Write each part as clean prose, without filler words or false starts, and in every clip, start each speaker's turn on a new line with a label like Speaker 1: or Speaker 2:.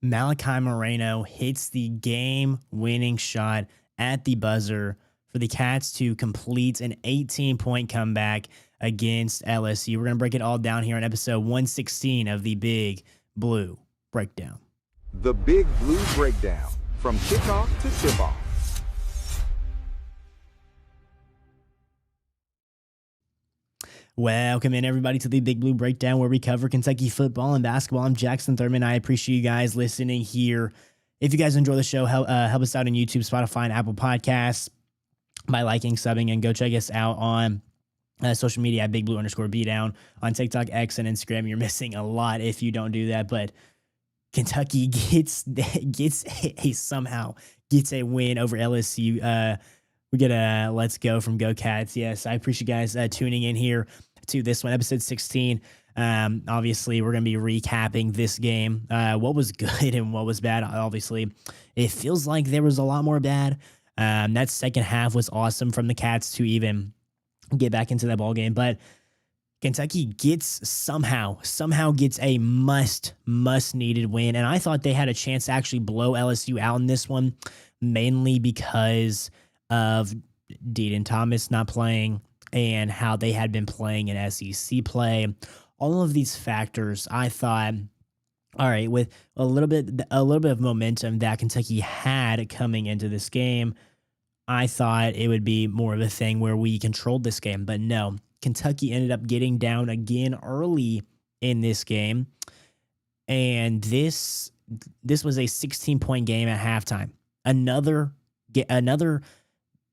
Speaker 1: Malachi Moreno hits the game-winning shot at the buzzer for the Cats to complete an 18-point comeback against LSU. We're going to break it all down here on episode 116 of the Big Blue Breakdown.
Speaker 2: The Big Blue Breakdown, from kickoff to tip-off.
Speaker 1: Welcome in, everybody, to the Big Blue Breakdown, where we cover Kentucky football and basketball. I'm Jackson Thurman. I appreciate you guys listening here. If you guys enjoy the show, help us out on YouTube, Spotify, and Apple Podcasts by liking, subbing, and go check us out on social media at BigBlue_Bdown on TikTok, X, and Instagram. You're missing a lot if you don't do that, but Kentucky somehow gets a win over LSU. We get a let's go from Go Cats. Yes, I appreciate you guys tuning in here to this one, episode 16. Obviously, we're going to be recapping this game, what was good and what was bad. Obviously, it feels like there was a lot more bad. That second half was awesome from the Cats to even get back into that ball game. But Kentucky somehow gets a must needed win. And I thought they had a chance to actually blow LSU out in this one, mainly because of Deaton Thomas not playing and how they had been playing in SEC play. All of these factors, I thought, all right, with a little bit of momentum that Kentucky had coming into this game, I thought it would be more of a thing where we controlled this game. But no, Kentucky ended up getting down again early in this game. And this was a 16-point game at halftime. Another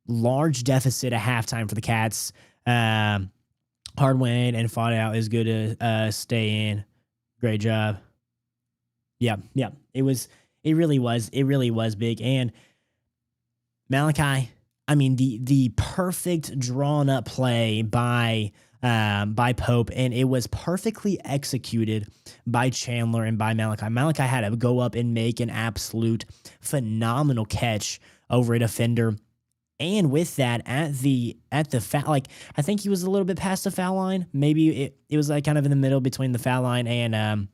Speaker 1: large deficit at halftime for the Cats. Hard win and fought out is good to stay in. Great job. Yeah. It really was big. And Malachi, I mean, the perfect drawn up play by Pope, and it was perfectly executed by Chandler and by Malachi. Malachi had to go up and make an absolute phenomenal catch over a defender. And with that, at the foul, like, I think he was a little bit past the foul line. Maybe it was like kind of in the middle between the foul line and a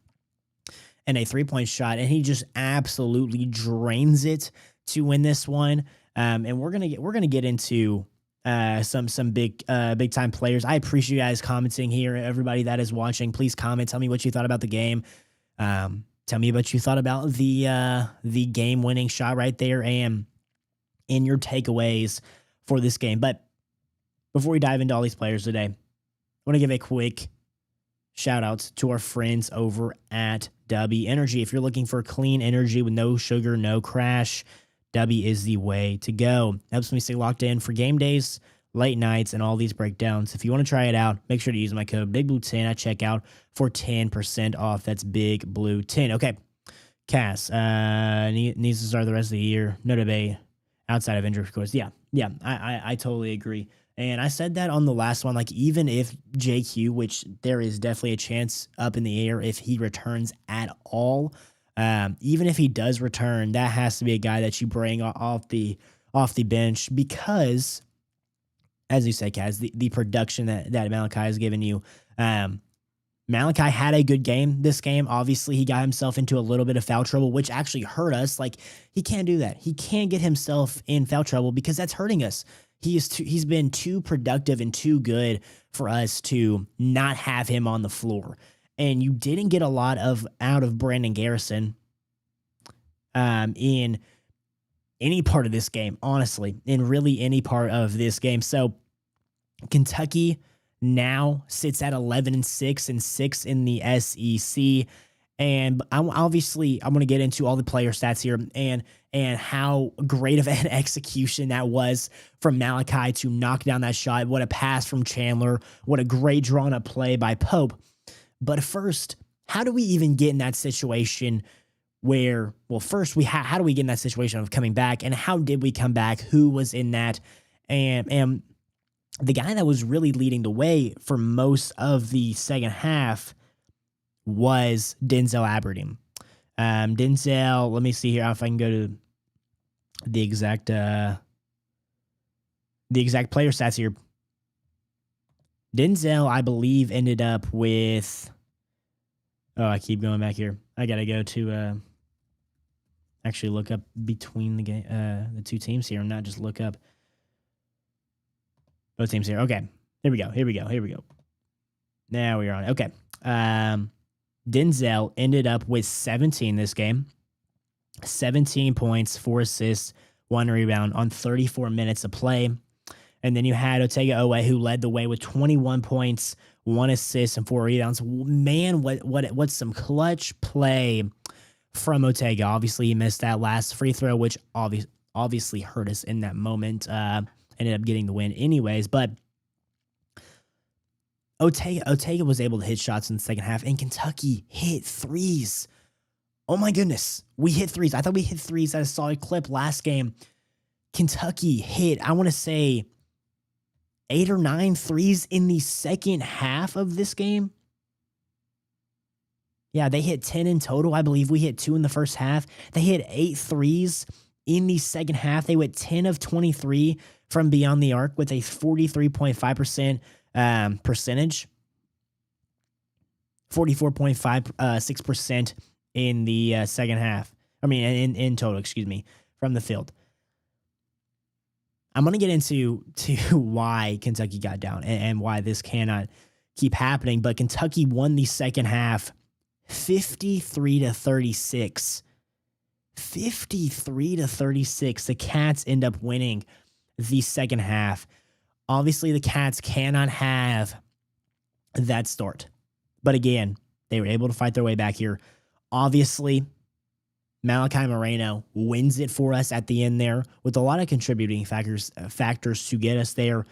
Speaker 1: 3-point shot, and he just absolutely drains it to win this one. And we're gonna get into some big time players. I appreciate you guys commenting here. Everybody that is watching, please comment. Tell me what you thought about the game. Tell me what you thought about the game winning shot right there, and in your takeaways for this game. But before we dive into all these players today, I want to give a quick shout out to our friends over at W Energy. If you're looking for clean energy with no sugar, no crash, W is the way to go. Helps me stay locked in for game days, late nights, and all these breakdowns. If you want to try it out, make sure to use my code BIGBLUE10 at checkout for 10% off. That's BIGBLUE10. Okay, Cass needs to start the rest of the year. No debate. Outside of injury, of course. Yeah, I totally agree. And I said that on the last one, like, even if JQ, which there is definitely a chance up in the air if he returns at all, even if he does return, that has to be a guy that you bring off the bench because, as you say, Kaz, the production that Malachi has given you, Malachi had a good game this game. Obviously, he got himself into a little bit of foul trouble, which actually hurt us. Like, he can't do that. He can't get himself in foul trouble because that's hurting us. He's been too productive and too good for us to not have him on the floor. And you didn't get a lot out of Brandon Garrison in any part of this game, honestly, in really any part of this game. So Kentucky now sits at 11-6 and 6 in the SEC. And I'm going to get into all the player stats here and how great of an execution that was from Malachi to knock down that shot. What a pass from Chandler. What a great drawn up play by Pope. But first, how do we even get in that situation where, well, first, how do we get in that situation of coming back, and how did we come back? Who was in that? And the guy that was really leading the way for most of the second half was Denzel Aberdeen. Denzel, let me see here if I can go to the exact player stats here. Denzel, I believe, ended up with... Oh, I keep going back here. I got to go to... actually look up between the two teams here and not just look up both teams here. Okay. Here we go. Now we're on. Okay. Denzel ended up with 17 this game. 17 points, 4 assists, 1 rebound on 34 minutes of play. And then you had Otega Owe, who led the way with 21 points, 1 assist, and 4 rebounds. Man, what's some clutch play from Otega. Obviously, he missed that last free throw, which obviously hurt us in that moment. Ended up getting the win anyways. But Otega was able to hit shots in the second half, and Kentucky hit threes. Oh my goodness. We hit threes. I thought we hit threes at a solid clip last game. Kentucky hit, I want to say, 8 or 9 threes in the second half of this game. Yeah, they hit 10 in total. I believe we hit 2 in the first half. They hit 8 threes in the second half. They went 10 of 23 from beyond the arc with a 43.5% percentage. 44.56% in the second half. I mean, in total, excuse me, from the field. I'm going to get into why Kentucky got down and why this cannot keep happening. But Kentucky won the second half 53-36. 53-36. The Cats end up winning the second half. Obviously, the Cats cannot have that start. But again, they were able to fight their way back here. Obviously, Malachi Moreno wins it for us at the end there with a lot of contributing factors to get us there.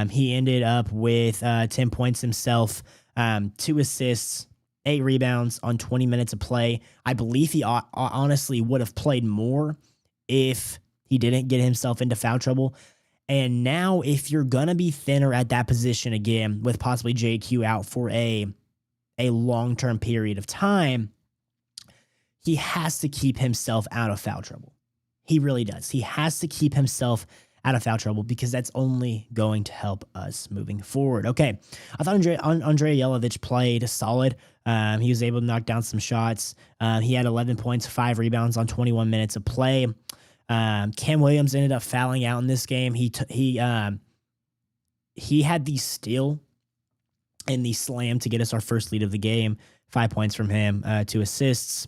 Speaker 1: He ended up with 10 points himself, 2 assists, 8 rebounds on 20 minutes of play. I believe he honestly would have played more if he didn't get himself into foul trouble. And now if you're going to be thinner at that position again, with possibly JQ out for a long-term period of time, he has to keep himself out of foul trouble. He really does. He has to keep himself out of foul trouble because that's only going to help us moving forward. Okay, I thought Andrei Yelovich played solid. He was able to knock down some shots. He had 11 points, 5 rebounds on 21 minutes of play. Cam Williams ended up fouling out in this game. He had the steal and the slam to get us our first lead of the game. 5 points from him, 2 assists.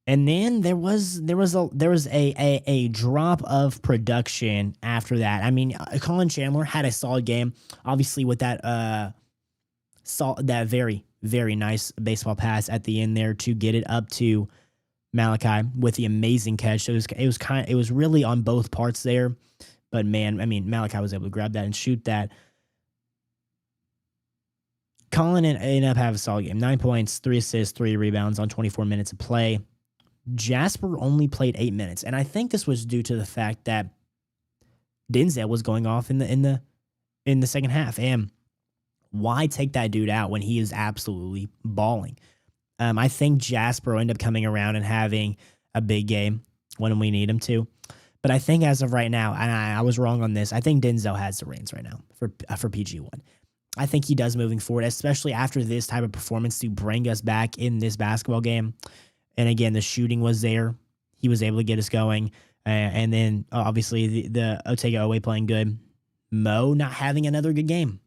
Speaker 1: And then there was a drop of production after that. I mean, Colin Chandler had a solid game, obviously with that very, very nice baseball pass at the end there to get it up to Malachi with the amazing catch. So it was really on both parts there. But man, I mean, Malachi was able to grab that and shoot that. Colin ended up having a solid game. 9 points, 3 assists, 3 rebounds on 24 minutes of play. Jasper only played 8 minutes, and I think this was due to the fact that Denzel was going off in the second half. And why take that dude out when he is absolutely balling? I think Jasper will end up coming around and having a big game when we need him to. But I think as of right now, and I was wrong on this, I think Denzel has the reins right now for PG1. I think he does moving forward, especially after this type of performance to bring us back in this basketball game. And again, the shooting was there. He was able to get us going. And then obviously the Otega Owe playing good. Mo not having another good game.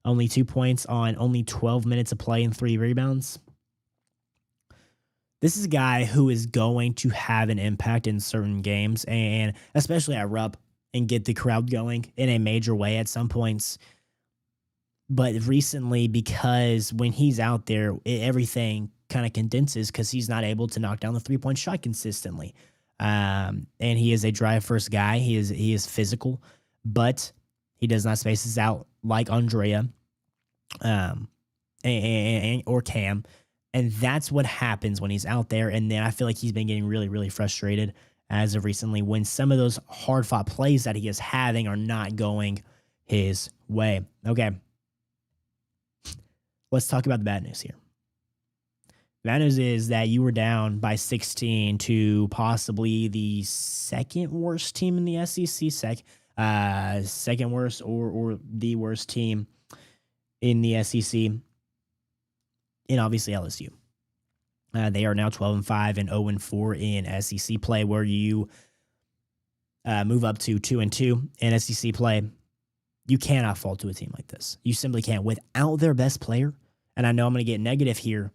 Speaker 1: Only 2 points on only 12 minutes of play and 3 rebounds. This is a guy who is going to have an impact in certain games, and especially at Rupp, and get the crowd going in a major way at some points. But recently, because when he's out there, everything kind of condenses because he's not able to knock down the 3-point shot consistently. And he is a drive-first guy. He is physical, but he does not space us out like Andrea or Cam. And that's what happens when he's out there. And then I feel like he's been getting really, really frustrated as of recently when some of those hard-fought plays that he is having are not going his way. Okay. Let's talk about the bad news here. The bad news is that you were down by 16 to possibly the second worst team in the SEC, second worst or the worst team in the SEC, and obviously LSU. They are now 12-5 and 0-4 in SEC play, where you move up to 2-2 in SEC play. You cannot fall to a team like this. You simply can't. Without their best player, and I know I'm going to get negative here,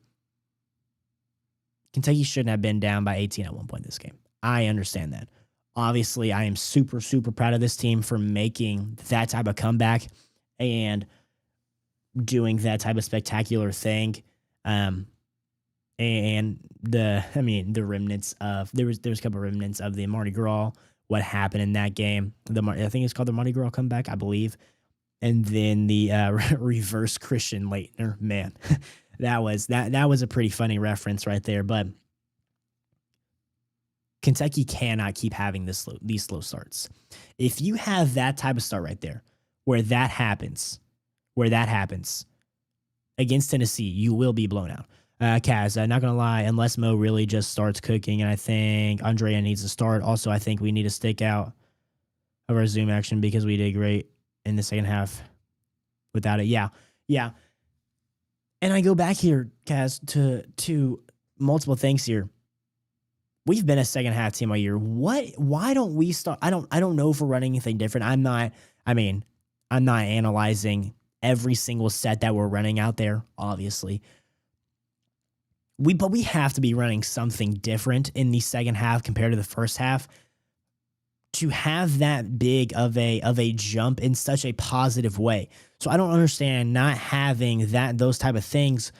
Speaker 1: Kentucky shouldn't have been down by 18 at one point in this game. I understand that. Obviously, I am super, super proud of this team for making that type of comeback and doing that type of spectacular thing. And the remnants of there was a couple of remnants of the Mardi Gras, what happened in that game. I think it's called the Mardi Gras comeback, I believe. And then the reverse Christian Leitner, man, that was a pretty funny reference right there. But Kentucky cannot keep having these slow starts. If you have that type of start right there, where that happens against Tennessee, you will be blown out. Kaz, not going to lie, unless Mo really just starts cooking, and I think Andrea needs to start. Also, I think we need to stick out of our Zoom action because we did great in the second half without it. Yeah. And I go back here, Kaz, to multiple things here. We've been a second half team all year. Why don't we start? I don't know if we're running anything different. I'm not analyzing every single set that we're running out there, obviously. But we have to be running something different in the second half compared to the first half to have that big of a jump in such a positive way. So I don't understand not having those type of things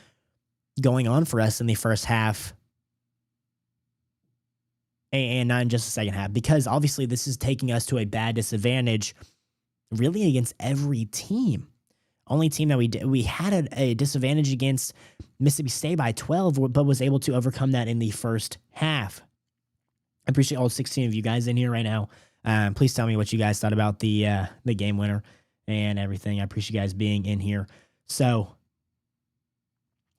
Speaker 1: going on for us in the first half and not in just the second half, because obviously this is taking us to a bad disadvantage really against every team. Only team that we had a disadvantage against Mississippi State by 12, but was able to overcome that in the first half. I appreciate all 16 of you guys in here right now. Please tell me what you guys thought about the game winner and everything. I appreciate you guys being in here. So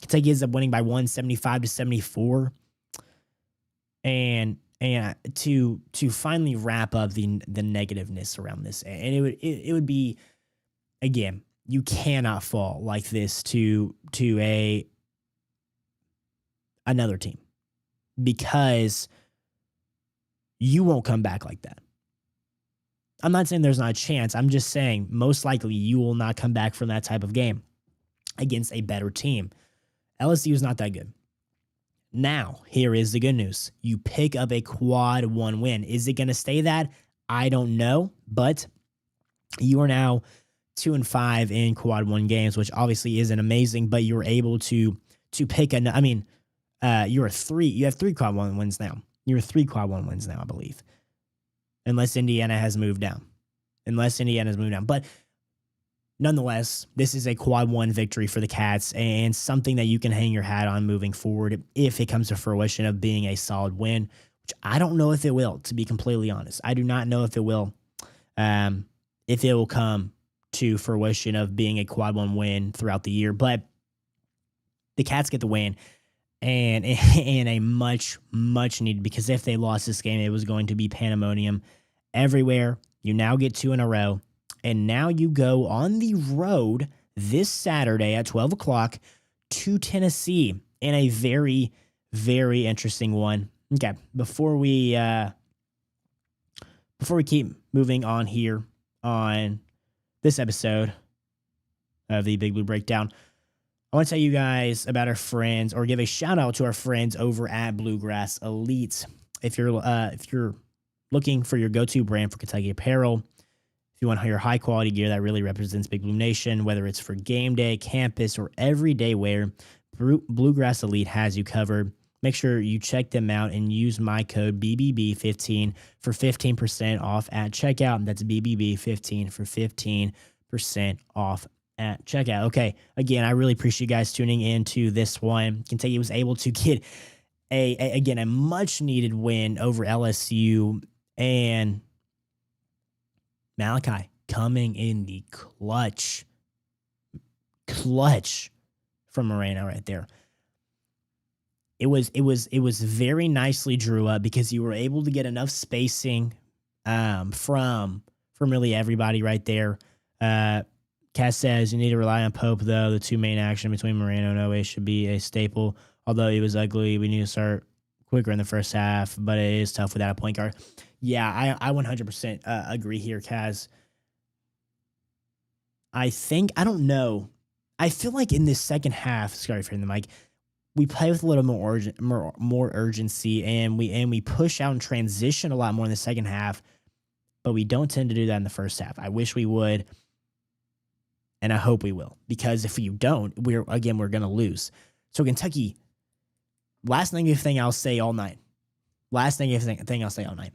Speaker 1: Kentucky ends up winning by 175-74, and to finally wrap up the negativeness around this, and it would be, again, you cannot fall like this to another team, because you won't come back like that. I'm not saying there's not a chance. I'm just saying most likely you will not come back from that type of game against a better team. LSU is not that good. Now, here is the good news. You pick up a quad 1 win. Is it going to stay that? I don't know, but you are now 2-5 in quad 1 games, which obviously isn't amazing, but you're able to pick you have 3 quad 1 wins now. You're 3 quad 1 wins now, I believe. Unless Indiana has moved down. But nonetheless, this is a quad 1 victory for the Cats and something that you can hang your hat on moving forward if it comes to fruition of being a solid win, which I don't know if it will, to be completely honest. I do not know if it will. If it will come to fruition of being a quad 1 win throughout the year, but the Cats get the win and a much needed, because if they lost this game, it was going to be pandemonium everywhere. You now get 2 in a row, and now you go on the road this Saturday at 12 o'clock to Tennessee in a very, very interesting one. Okay, before we keep moving on here on this episode of the Big Blue Breakdown, I want to tell you guys about our friends, or give a shout out to our friends over at Bluegrass Elite. If you're looking for your go-to brand for Kentucky apparel, if you want your high quality gear that really represents Big Blue Nation, whether it's for game day, campus, or everyday wear, Bluegrass Elite has you covered. Make sure you check them out and use my code BBB15 for 15% off at checkout. That's BBB15 for 15% off at checkout. Okay, again, I really appreciate you guys tuning in to this one. Kentucky was able to get a much needed win over LSU, and Malachi coming in the clutch from Moreno right there. It was very nicely drew up, because you were able to get enough spacing from really everybody right there. Cass says you need to rely on Pope, though. The two main action between Moreno and Owe should be a staple Although it was ugly, we need to start quicker in the first half, but it is tough without a point guard. Yeah, I 100% agree here, Kaz. I don't know. I feel like in this second half, sorry for the mic, we play with a little more urgency, and we push out and transition a lot more in the second half, but we don't tend to do that in the first half. I wish we would, and I hope we will, because if you don't, we're going to lose. So Kentucky, last negative thing I'll say all night. Last negative thing I'll say all night.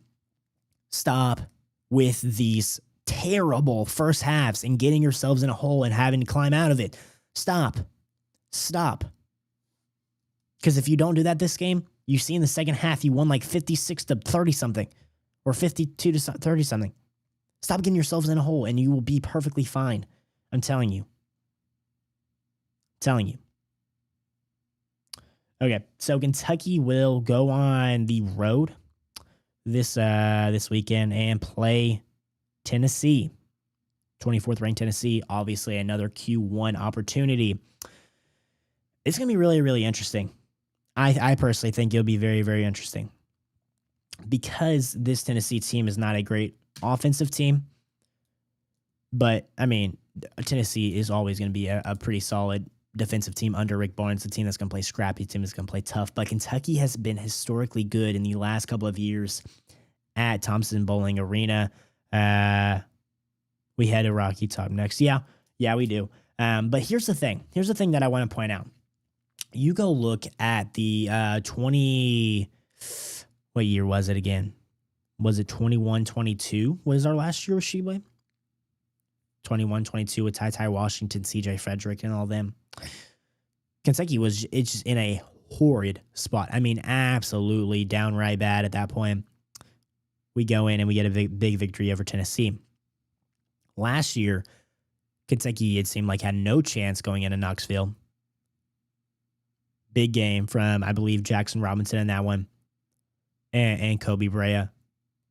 Speaker 1: Stop with these terrible first halves and getting yourselves in a hole and having to climb out of it. Stop. Because if you don't do that this game, you see in the second half, you won like 56 to 30 something or 52 to 30 something. Stop getting yourselves in a hole and you will be perfectly fine. I'm telling you. Okay, so Kentucky will go on the road this weekend and play Tennessee. 24th ranked Tennessee, obviously another Q1 opportunity. It's going to be really, really interesting. I personally think it'll be very, very interesting because this Tennessee team is not a great offensive team. But, I mean, Tennessee is always going to be a pretty solid defensive team under Rick Barnes, a team that's going to play scrappy, a team that's going to play tough. But Kentucky has been historically good in the last couple of years at Thompson-Boling Arena. We had a Rocky talk next. Yeah, we do. But here's the thing. Here's the thing that I want to point out. You go look at the what year was it again? Was it 21-22? Was our last year with Sheboy? 21-22 with Ty Washington, CJ Frederick, and all them. Kentucky was just in a horrid spot. I mean, absolutely downright bad at that point. We go in and we get a big victory over Tennessee. Last year, Kentucky, it seemed like, had no chance going into Knoxville. Big game from, I believe, Jackson Robinson in that one. And Kobe Brea.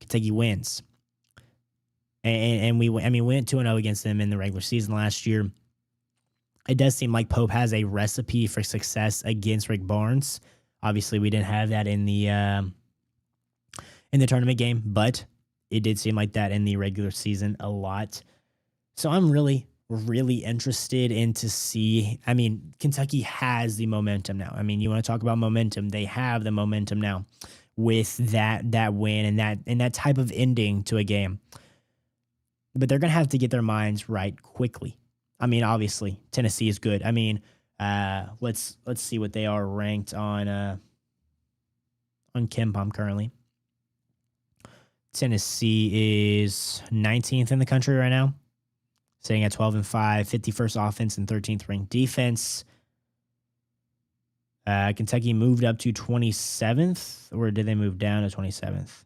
Speaker 1: Kentucky wins. And we went 2-0 against them in the regular season last year. It does seem like Pope has a recipe for success against Rick Barnes. Obviously, we didn't have that in the tournament game, but it did seem like that in the regular season a lot. So I'm really, really interested in to see. I mean, Kentucky has the momentum now. I mean, you want to talk about momentum? They have the momentum now with that win and that type of ending to a game. But they're going to have to get their minds right quickly. I mean, obviously, Tennessee is good. I mean, let's see what they are ranked on KenPom currently. Tennessee is 19th in the country right now, sitting at 12-5, 51st offense and 13th ranked defense. Kentucky moved up to 27th, or did they move down to 27th?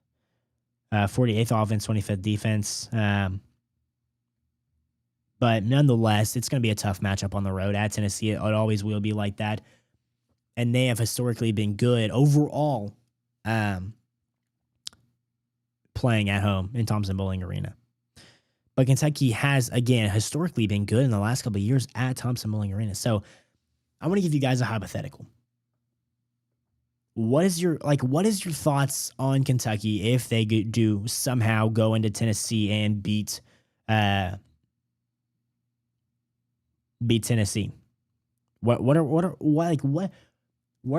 Speaker 1: 48th offense, 25th defense. But nonetheless, it's going to be a tough matchup on the road at Tennessee. It always will be like that. And they have historically been good overall playing at home in Thompson-Boling Arena. But Kentucky has, again, historically been good in the last couple of years at Thompson-Boling Arena. So I want to give you guys a hypothetical. What is your thoughts on Kentucky if they do somehow go into Tennessee and beat Tennessee? Where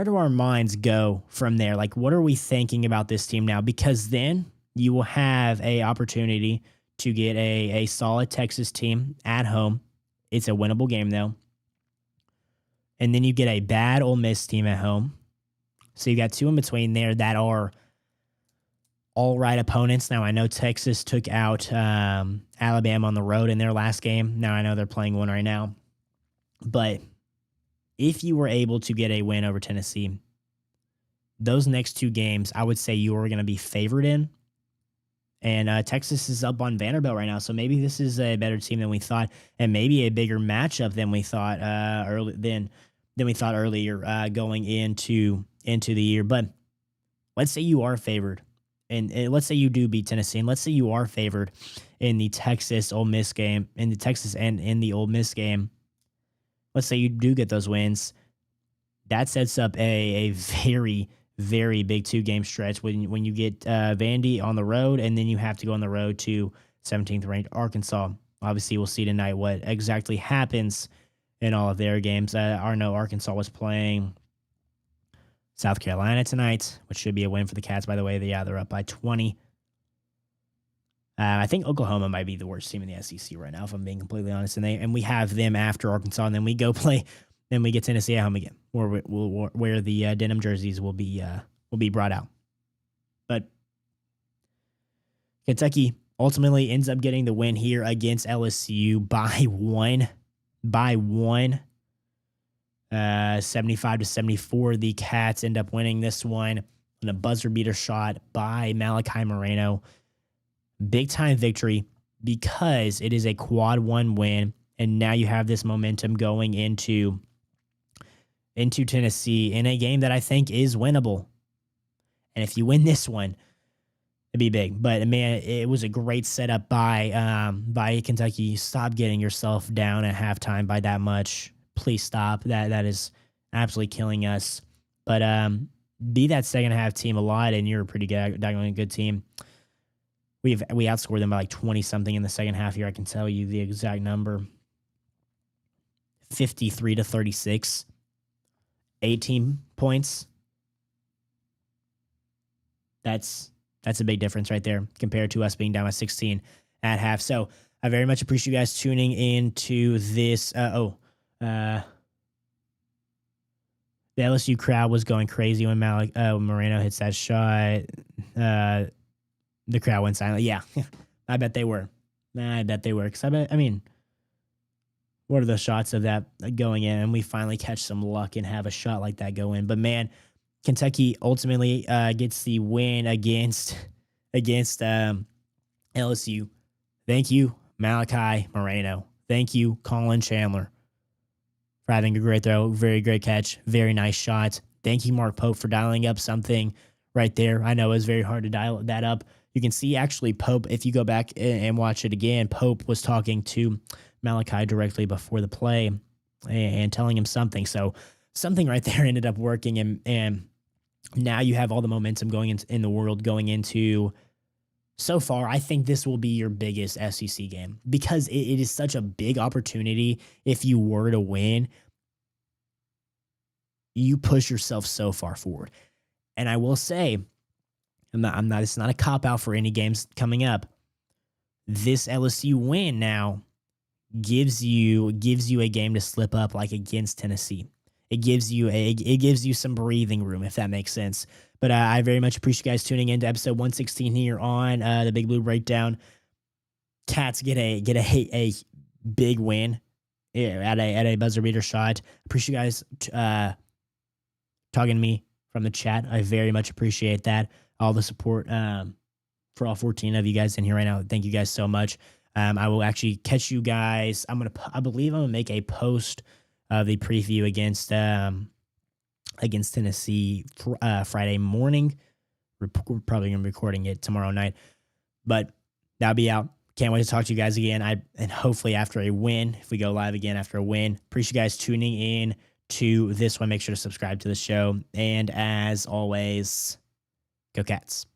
Speaker 1: do our minds go from there? Like, what are we thinking about this team now? Because then you will have a opportunity to get a solid Texas team at home. It's a winnable game though. And then you get a bad Ole Miss team at home. So you got two in between there that are all right opponents. Now I know Texas took out Alabama on the road in their last game. Now I know they're playing one right now. But if you were able to get a win over Tennessee, those next two games, I would say you are going to be favored in. And Texas is up on Vanderbilt right now, so maybe this is a better team than we thought, and maybe a bigger matchup than we thought earlier going into the year. But let's say you are favored, and let's say you do beat Tennessee, and let's say you are favored in the Texas Ole Miss game, in the Ole Miss game. Let's say you do get those wins. that sets up a very, very big 2-game stretch when you get Vandy on the road, and then you have to go on the road to 17th ranked Arkansas. Obviously, we'll see tonight what exactly happens in all of their games. I know Arkansas was playing South Carolina tonight, which should be a win for the Cats, by the way. They're up by 20. I think Oklahoma might be the worst team in the SEC right now, if I'm being completely honest. And we have them after Arkansas, and then we go play. Then we get Tennessee at home again, where the denim jerseys will be brought out. But Kentucky ultimately ends up getting the win here against LSU by one. 75-74. The Cats end up winning this one on a buzzer beater shot by Malachi Moreno. Big time victory because it is a quad one win, and now you have this momentum going into Tennessee in a game that I think is winnable. And if you win this one, it'd be big. But man, it was a great setup by Kentucky. Stop getting yourself down at halftime by that much. Please stop. That is absolutely killing us. But be that second half team a lot, and you're a pretty good team. We outscored them by like 20 something in the second half here. I can tell you the exact number. 53-36. 18 points. That's a big difference right there compared to us being down by 16 at half. So I very much appreciate you guys tuning into this. The LSU crowd was going crazy when Moreno hits that shot. The crowd went silent. Yeah, I bet they were. Because what are the shots of that going in? And we finally catch some luck and have a shot like that go in. But man, Kentucky ultimately gets the win against LSU. Thank you, Malachi Moreno. Thank you, Colin Chandler, for having a great throw. Very great catch. Very nice shot. Thank you, Mark Pope, for dialing up something right there. I know it was very hard to dial that up. You can see actually Pope, if you go back and watch it again, Pope was talking to Malachi directly before the play and telling him something. So something right there ended up working, and now you have all the momentum going in the world going into. So far, I think this will be your biggest SEC game because it is such a big opportunity. If you were to win, you push yourself so far forward. And I will say, it's not a cop out for any games coming up. This LSU win now gives you a game to slip up, like against Tennessee. It gives you some breathing room, if that makes sense. But I very much appreciate you guys tuning in to episode 116 here on the Big Blue Breakdown. Cats get a big win at a buzzer beater shot. Appreciate you guys talking to me from the chat. I very much appreciate that. All the support for all 14 of you guys in here right now. Thank you guys so much. I will actually catch you guys. I believe I'm gonna make a post of the preview against Tennessee Friday morning. We're probably gonna be recording it tomorrow night, but that'll be out. Can't wait to talk to you guys again. And hopefully after a win, if we go live again after a win. Appreciate you guys tuning in to this one. Make sure to subscribe to the show. And as always, go Cats.